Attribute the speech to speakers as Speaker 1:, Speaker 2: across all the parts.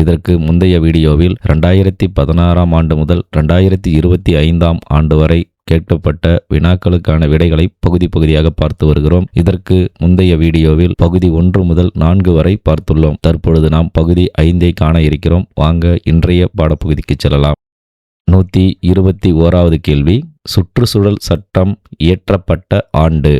Speaker 1: இதற்கு முந்தைய வீடியோவில் 2016ஆம் ஆண்டு முதல் 2025ஆம் ஆண்டு வரை கேட்கப்பட்ட வினாக்களுக்கான விடைகளை பகுதியாக பார்த்து வருகிறோம். இதற்கு முந்தைய வீடியோவில் பகுதி 1 முதல் 4 வரை பார்த்துள்ளோம். தற்பொழுது நாம் பகுதி 5ஐ காண இருக்கிறோம். வாங்க இன்றைய பாடப்பகுதிக்கு செல்லலாம். 121வது கேள்வி, சுற்றுச்சூழல் சட்டம் இயற்றப்பட்ட ஆண்டு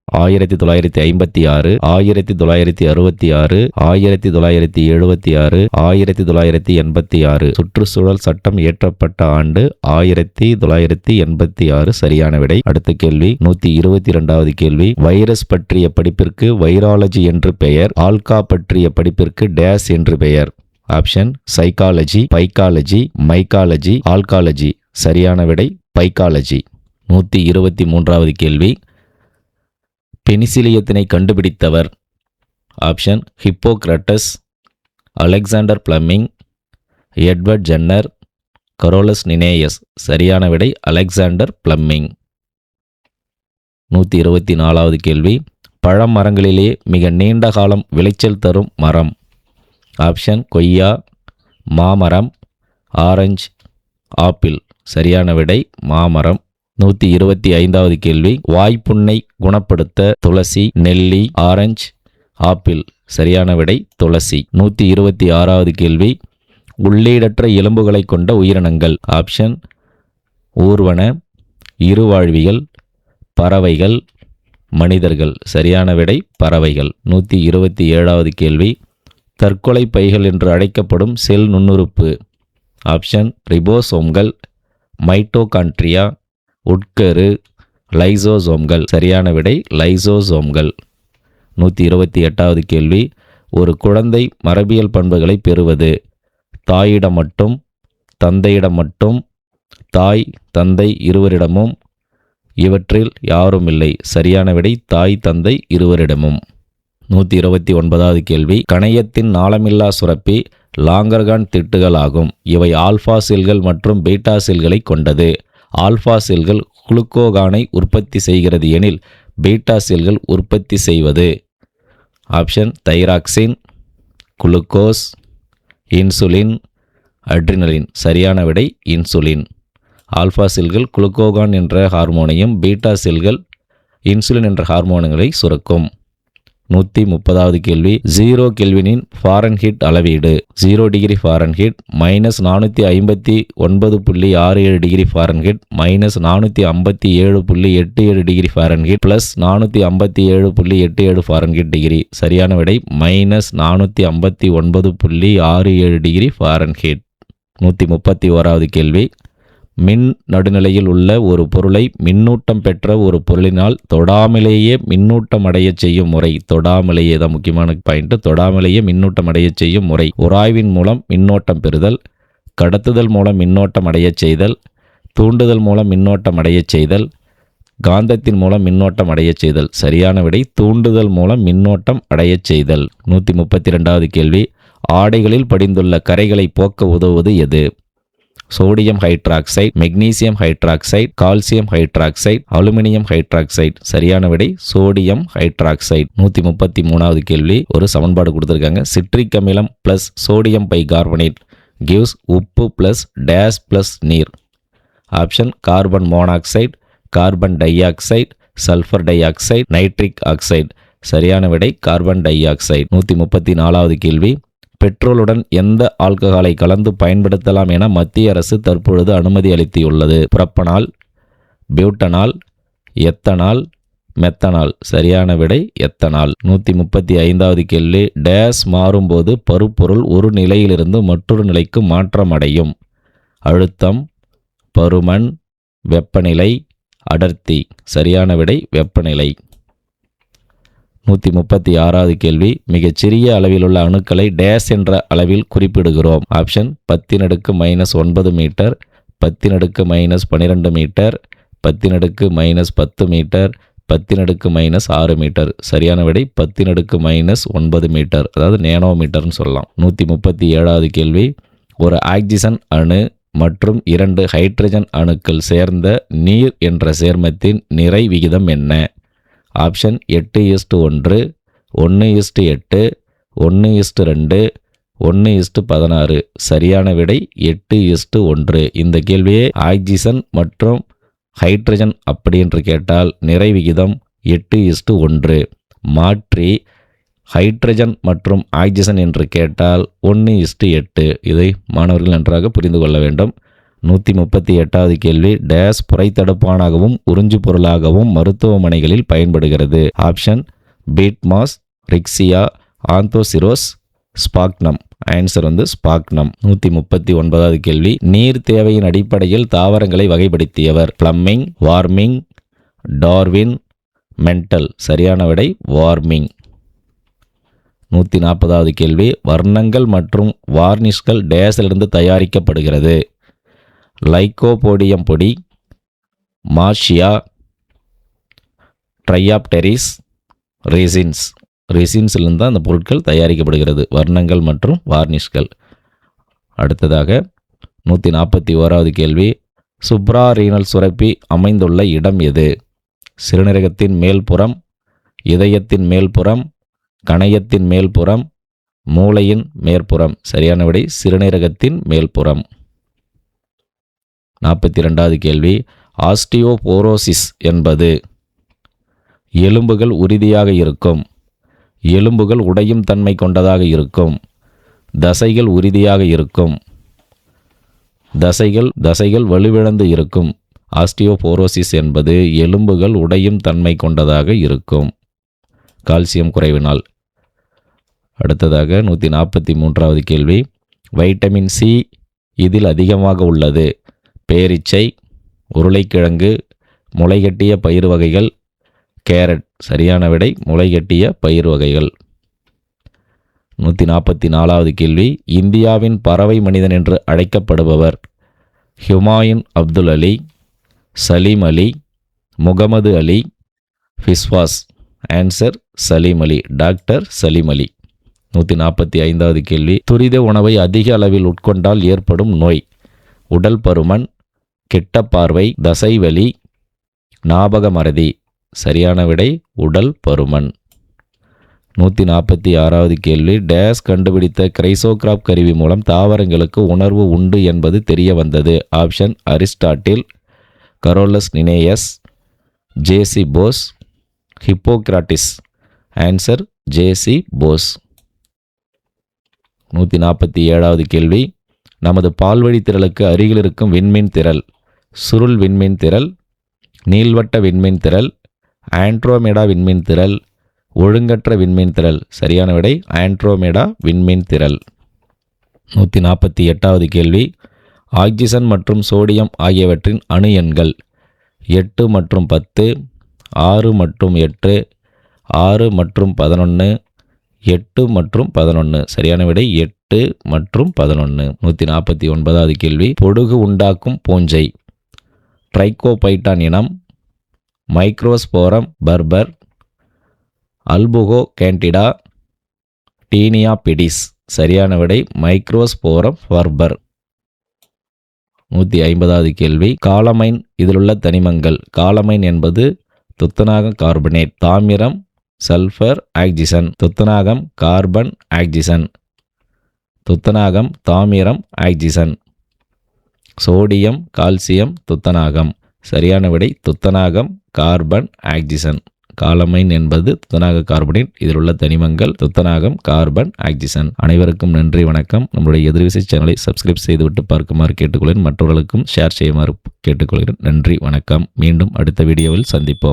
Speaker 1: 1956, 1966, 1976, 1986. சுற்றுச்சூழல் சட்டம் இயற்றப்பட்ட ஆண்டு 1986 சரியான விடை. அடுத்த கேள்வி 122வது கேள்வி, வைரஸ் பற்றிய படிப்பிற்கு வைராலஜி என்று பெயர், ஆல்கா பற்றிய படிப்பிற்கு டேஸ் என்று பெயர். Option psychology, phycology, mycology, algology. சரியான விடை பைக்காலஜி. 123வது கேள்வி, பெனிசிலியத்தினை கண்டுபிடித்தவர். Option Hippocrates, Alexander Fleming, Edward Jenner, Carolus Linnaeus. சரியான விடை அலெக்சாண்டர் பிளமிங். 124வது கேள்வி, பழமரங்களிலே மிக நீண்ட காலம் விளைச்சல் தரும் மரம். ஆப்ஷன் கொய்யா, மாமரம், ஆரஞ்சு, ஆப்பிள். சரியான விடை மாமரம். 125வது கேள்வி, வாய்ப்புண்ணை குணப்படுத்த துளசி, நெல்லி, ஆரஞ்சு, ஆப்பிள். சரியான விடை துளசி. 126வது கேள்வி, உள்ளீடற்ற எலும்புகளை கொண்ட உயிரினங்கள். ஆப்ஷன் ஊர்வன, இருவாழ்விகள், பறவைகள், மனிதர்கள். சரியான விடை பறவைகள். 127வது கேள்வி, தற்கொலை பைகள் என்று அழைக்கப்படும் செல் நுண்ணுறுப்பு. Option ரிபோசோம்கள், mitochondria, உட்கரு, லைசோசோம்கள். சரியான விடை லைசோசோம்கள். 128வது கேள்வி, ஒரு குழந்தை மரபியல் பண்புகளை பெறுவது தாயிடம் மட்டும், தந்தையிடம் மட்டும், தாய் தந்தை இருவரிடமும், இவற்றில் யாரும் இல்லை. சரியான விடை தாய் தந்தை இருவரிடமும். 129வது கேள்வி, கணையத்தின் நாளமில்லா சுரப்பி லாங்கர்கான் திட்டுகள் ஆகும். இவை ஆல்ஃபா செல்கள் மற்றும் பீட்டா செல்களை கொண்டது. ஆல்ஃபா செல்கள் குளுக்கோகானை உற்பத்தி செய்கிறது எனில் பீட்டா செல்கள் உற்பத்தி செய்வது. Option thyroxine, glucose, insulin, adrenaline. சரியான விடை இன்சுலின். ஆல்ஃபா செல்கள் குளுக்கோகான் என்ற ஹார்மோனையும், பீட்டா செல்கள் இன்சுலின் என்ற ஹார்மோன்களை சுரக்கும். 130வது கேள்வி, 0 கெல்வினின் ஃபாரன்ஹீட் அளவீடு. 0 degree Fahrenheit -459.67 degree Fahrenheit -457.87 degree Fahrenheit +457.87 Fahrenheit degree. சரியான விடை -459.67 டிகிரி ஃபாரன்ஹீட். 131வது கேள்வி, மின் நடுநிலையில் உள்ள ஒரு பொருளை மின்னூட்டம் பெற்ற ஒரு பொருளினால் தொடாமலேயே மின்னூட்டம் அடைய செய்யும் முறை. தொடாமலேயே தான் முக்கியமான பாயிண்ட். தொடாமலேயே மின்னூட்டம் அடைய செய்யும் முறை. உராய்வின் மூலம் மின்னோட்டம் பெறுதல், கடத்துதல் மூலம் மின்னோட்டம் அடைய செய்தல், தூண்டுதல் மூலம் மின்னோட்டம் அடைய செய்தல், காந்தத்தின் மூலம் மின்னோட்டம் அடைய செய்தல். சரியான விடை தூண்டுதல் மூலம் மின்னோட்டம் அடைய செய்தல். 132வது கேள்வி, ஆடைகளில் படிந்துள்ள கரைகளை போக்க உதவுவது எது? Sodium hydroxide, magnesium hydroxide, calcium hydroxide, aluminium hydroxide. சரியான விடை சோடியம் ஹைட்ராக்சைடு. 133வது கேள்வி, ஒரு சமன்பாடு கொடுத்துருக்காங்க. சிட்ரிக் அமிலம் பிளஸ் சோடியம் பைகார்பனேட் கிவ்ஸ் உப்பு பிளஸ் டேஸ் பிளஸ் நீர். Option carbon monoxide, carbon di oxide, sulphur di oxide, nitric oxide. சரியான விடை கார்பன் டை ஆக்சைடு. 134வது கேள்வி, பெட்ரோலுடன் எந்த ஆல்கஹாலை கலந்து பயன்படுத்தலாம் என மத்திய அரசு தற்பொழுது அனுமதி அளித்துள்ளது? புரப்பனால், பியூட்டனால், எத்தனால், மெத்தனால். சரியான விடை எத்தனால். 135வது கேள்வி, டேஸ் மாறும்போது பருப்பொருள் ஒரு நிலையிலிருந்து மற்றொரு நிலைக்கு மாற்றம் அடையும். அழுத்தம், பருமன், வெப்பநிலை, அடர்த்தி. சரியான விடை வெப்பநிலை. 136வது கேள்வி, மிகச்சிறிய அளவிலுள்ள அணுக்களை டேஸ் என்ற அளவில் குறிப்பிடுகிறோம். Option 10⁻⁻9 metre, 10⁻⁻12 metre, 10⁻⁻10 metre, 10⁻⁻6 metre. சரியான விடை 10⁻⁻9 மீட்டர், அதாவது நேனோமீட்டர்னு சொல்லலாம். 137வது கேள்வி, ஒரு ஆக்சிஜன் அணு மற்றும் 2 ஹைட்ரஜன் அணுக்கள் சேர்ந்த நீர் என்ற சேர்மத்தின் நிறை விகிதம் என்ன? ஆப்ஷன் 8:1, 1:8, 1:2, 1:16. சரியான விடை 8:1. இந்த கேள்வியை ஆக்சிஜன் மற்றும் ஹைட்ரஜன் அப்படி என்று கேட்டால் நிறை விகிதம் 8:1. மாற்றி ஹைட்ரஜன் மற்றும் ஆக்சிஜன் என்று கேட்டால் 1:8. இதை மாணவர்கள் நன்றாக புரிந்து கொள்ள வேண்டும். 138வது கேள்வி. டேஸ் புரைத்தடுப்பானாகவும் உறிஞ்சு பொருளாகவும் மருத்துவமனைகளில் பயன்படுகிறது. Option peat moss, Riccia, Anthoceros, Sphagnum. Answer Sphagnum. 139வது கேள்வி. நீர் தேவையின் அடிப்படையில் தாவரங்களை வகைப்படுத்தியவர். Fleming, Warming, Darwin, Mendel. சரியான விடை வார்மிங். 140வது கேள்வி. வர்ணங்கள் மற்றும் வார்னிஷ்கள் டேஸிலிருந்து தயாரிக்கப்படுகிறது. லைக்கோபோடியம் பொடி, மார்ஷியா, ட்ரையாப்டெரிஸ், ரெசின்ஸ். ரெசின்ஸிலிருந்து அந்த பொருட்கள் தயாரிக்கப்படுகிறது, வர்ணங்கள் மற்றும் வார்னிஷ்கள். அடுத்ததாக 141வது கேள்வி. சுப்ராரீனல் சுரப்பி அமைந்துள்ள இடம் எது? சிறுநீரகத்தின் மேல்புறம், இதயத்தின் மேல்புறம், கணையத்தின் மேல்புறம், மூளையின் மேற்புறம். சரியான விடை சிறுநீரகத்தின் மேல்புறம். 42வது கேள்வி. ஆஸ்டியோபோரோசிஸ் என்பது எலும்புகள் உறுதியாக இருக்கும், எலும்புகள் உடையும் தன்மை கொண்டதாக இருக்கும், தசைகள் உறுதியாக இருக்கும், தசைகள் வலுவிழந்து இருக்கும். ஆஸ்டியோபோரோசிஸ் என்பது எலும்புகள் உடையும் தன்மை கொண்டதாக இருக்கும், கால்சியம் குறைவினால். அடுத்ததாக 143வது கேள்வி. வைட்டமின் சி இதில் அதிகமாக உள்ளது. பேரீச்சை, உருளைக்கிழங்கு, முளைகட்டிய பயிர் வகைகள், கேரட். சரியான விடை முளைகட்டிய பயிர் வகைகள். 144வது கேள்வி. இந்தியாவின் பறவை மனிதன் என்று அழைக்கப்படுபவர். ஹுமாயூன் அப்துல் அலி, சலீம் அலி, முகமது அலி, ஃபிஸ்வாஸ். ஆன்சர் சலீம் அலி, டாக்டர் சலீம் அலி. 145வது கேள்வி. துரித உணவை அதிக அளவில் உட்கொண்டால் ஏற்படும் நோய். உடல் பருமன், கெட்ட பார்வை, தசைவலி, ஞாபக மறதி. சரியான விடை உடல் பருமன். 146வது கேள்வி. டேஸ் கண்டுபிடித்த கிரைசோகிராப் கருவி மூலம் தாவரங்களுக்கு உணர்வு உண்டு என்பது தெரிய வந்தது. ஆப்ஷன் அரிஸ்டாட்டில், கரோலஸ் லினேயஸ், ஜேசி போஸ், ஹிப்போக்ராட்டிஸ். ஆன்சர் ஜேசி போஸ். 147வது கேள்வி. நமது பால்வழி திரளுக்கு அருகில் இருக்கும் விண்மீன் திரள். சுருள் விண்மீன் திரள், நீள்வட்ட விண்மீன் திரள், ஆண்ட்ரோமேடா விண்மீன் திரள், ஒழுங்கற்ற விண்மீன் திரள். சரியான விடை ஆண்ட்ரோமேடா விண்மீன் திரள். 148வது கேள்வி. ஆக்சிஜன் மற்றும் சோடியம் ஆகியவற்றின் அணு எண்கள். 8 மற்றும் 10, 6 மற்றும் 8, 6 மற்றும் 11, 8 மற்றும் 11. சரியான விடை 8 மற்றும் 11. 149வது கேள்வி. பொடுகு உண்டாக்கும் பூஞ்சை. ட்ரைகோபைட்டான் இனம், Microsporum furfur, Albugo candida, tinea pedis. சரியான விடை மைக்ரோஸ்போரம் பர்பர். 150வது கேள்வி. காலமைன் இதிலுள்ள தனிமங்கள். காலமைன் என்பது துத்தநாக கார்பனேட், தாமிரம், சல்ஃபர், ஆக்சிஜன். துத்தநாகம், கார்பன், ஆக்சிஜன். துத்தநாகம், தாமிரம், ஆக்சிஜன். சோடியம், கால்சியம், துத்தநாகம். சரியான விடை துத்தநாகம், கார்பன், ஆக்சிஜன். காலமைன் என்பது துத்தநாக கார்பனேட், இதில் உள்ள தனிமங்கள் துத்தநாகம், கார்பன், ஆக்சிஜன். அனைவருக்கும் நன்றி, வணக்கம். நம்முடைய எதிர்விசை சேனலை சப்ஸ்கிரைப் செய்துவிட்டு பார்க்குமாறு கேட்டுக்கொள்கிறேன். மற்றவர்களுக்கும் ஷேர் செய்யுமாறு கேட்டுக்கொள்கிறேன். நன்றி, வணக்கம். மீண்டும் அடுத்த வீடியோவில் சந்திப்போம்.